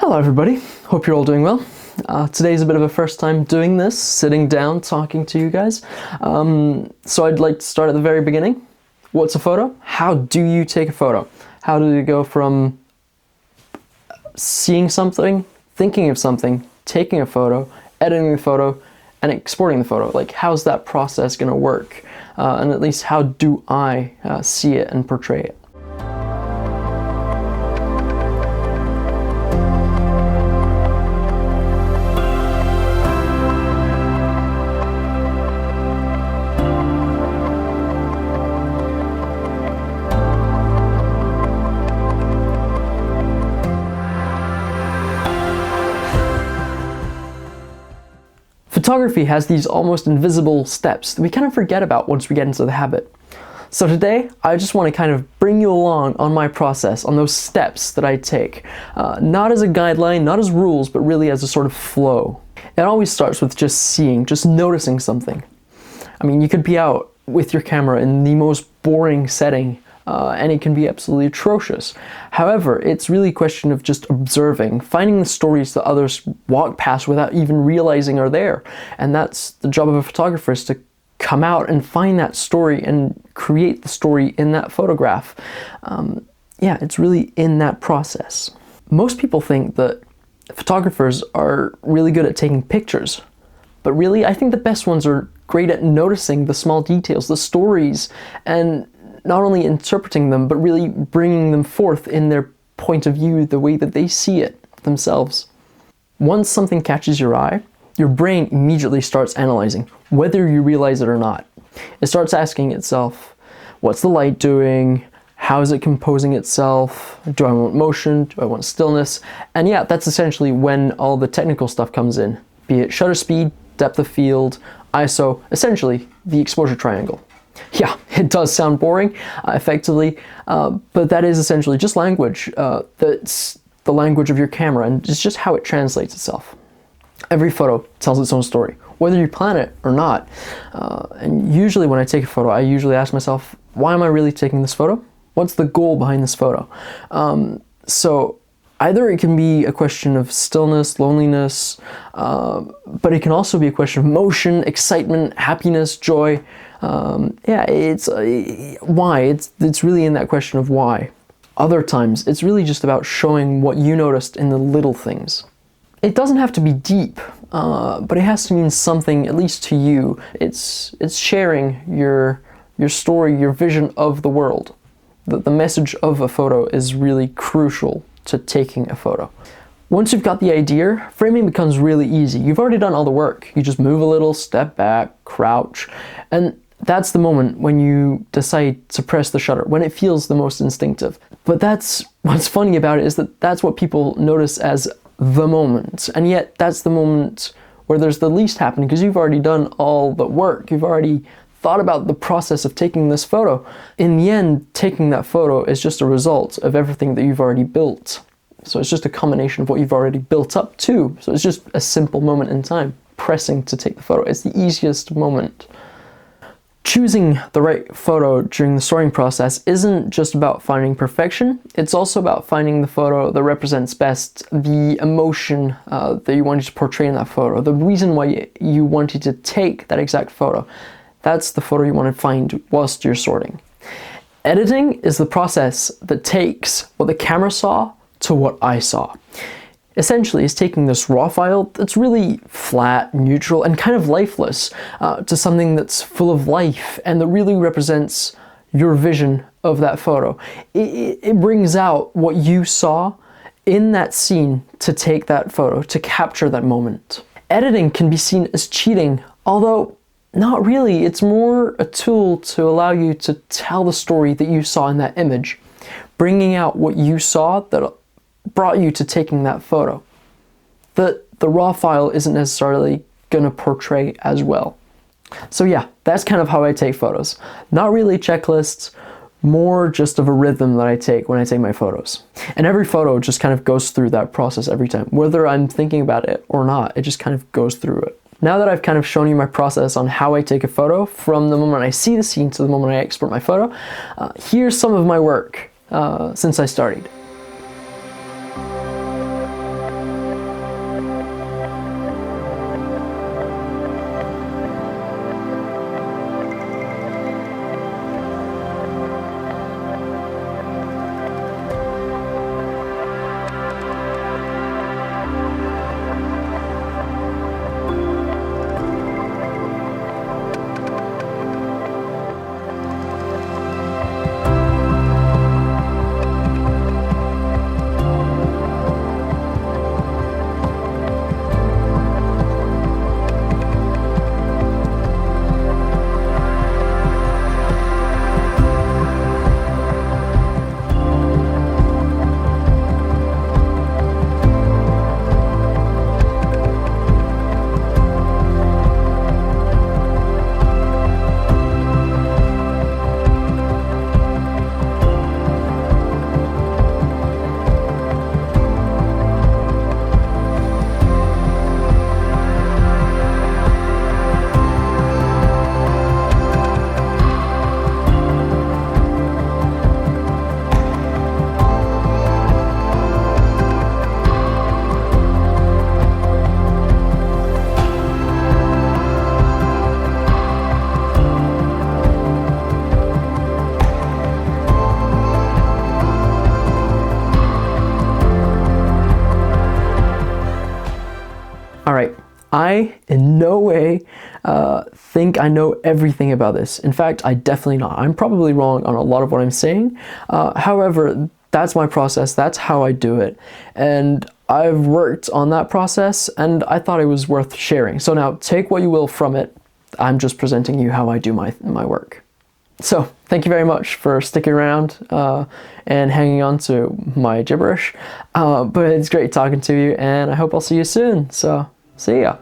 Hello everybody, hope you're all doing well. Today's a bit of a first time doing this, sitting down, talking to you guys. So I'd like to start at the very beginning. What's a photo? How do you take a photo? How do you go from seeing something, thinking of something, taking a photo, editing the photo, and exporting the photo? Like, how's that process gonna work? And at least how do I see it and portray it? Photography has these almost invisible steps that we kind of forget about once we get into the habit. So today, I just want to kind of bring you along on my process, on those steps that I take. Not as a guideline, not as rules, but really as a sort of flow. It always starts with just seeing, just noticing something. I mean, you could be out with your camera in the most boring setting, and it can be absolutely atrocious. However, it's really a question of just observing, finding the stories that others walk past without even realizing are there. And that's the job of a photographer, is to come out and find that story and create the story in that photograph. Yeah, it's really in that process. Most people think that photographers are really good at taking pictures, but really, I think the best ones are great at noticing the small details, the stories, and not only interpreting them, but really bringing them forth in their point of view, the way that they see it themselves. Once something catches your eye, your brain immediately starts analyzing, whether you realize it or not. It starts asking itself, what's the light doing? How is it composing itself? Do I want motion? Do I want stillness? And yeah, that's essentially when all the technical stuff comes in, be it shutter speed, depth of field, ISO, essentially the exposure triangle. Yeah, it does sound boring, effectively, but that is essentially just language. That's the language of your camera, and it's just how it translates itself. Every photo tells its own story, whether you plan it or not. And usually when I take a photo, I usually ask myself, why am I really taking this photo? What's the goal behind this photo? So either it can be a question of stillness, loneliness, but it can also be a question of motion, excitement, happiness, joy. Yeah, it's why. It's really in that question of why. Other times, it's really just about showing what you noticed in the little things. It doesn't have to be deep, but it has to mean something, at least to you. It's sharing your story, your vision of the world. The message of a photo is really crucial to taking a photo. Once you've got the idea, framing becomes really easy. You've already done all the work. You just move a little, step back, crouch, and that's the moment when you decide to press the shutter, when it feels the most instinctive. But that's what's funny about it, is that that's what people notice as the moment, and yet that's the moment where there's the least happening, because you've already done all the work. You've already thought about the process of taking this photo. In the end, taking that photo is just a result of everything that you've already built. So it's just a combination of what you've already built up to. So it's just a simple moment in time, pressing to take the photo. It's the easiest moment. Choosing the right photo during the sorting process isn't just about finding perfection, it's also about finding the photo that represents best the emotion that you wanted to portray in that photo, the reason why you wanted to take that exact photo. That's the photo you want to find whilst you're sorting. Editing is the process that takes what the camera saw to what I saw. Essentially, it's taking this raw file that's really flat, neutral, and kind of lifeless to something that's full of life and that really represents your vision of that photo. It brings out what you saw in that scene to take that photo, to capture that moment. Editing can be seen as cheating, although not really. It's more a tool to allow you to tell the story that you saw in that image, bringing out what you saw that brought you to taking that photo. The raw file isn't necessarily gonna portray as well. So yeah, that's kind of how I take photos. Not really checklists, more just of a rhythm that I take when I take my photos. And every photo just kind of goes through that process every time. Whether I'm thinking about it or not, it just kind of goes through it. Now that I've kind of shown you my process on how I take a photo from the moment I see the scene to the moment I export my photo, here's some of my work since I started. I in no way think I know everything about this. In fact, I definitely not. I'm probably wrong on a lot of what I'm saying. However, that's my process. That's how I do it. And I've worked on that process and I thought it was worth sharing. So now take what you will from it. I'm just presenting you how I do my work. So thank you very much for sticking around and hanging on to my gibberish. But it's great talking to you and I hope I'll see you soon. So see ya.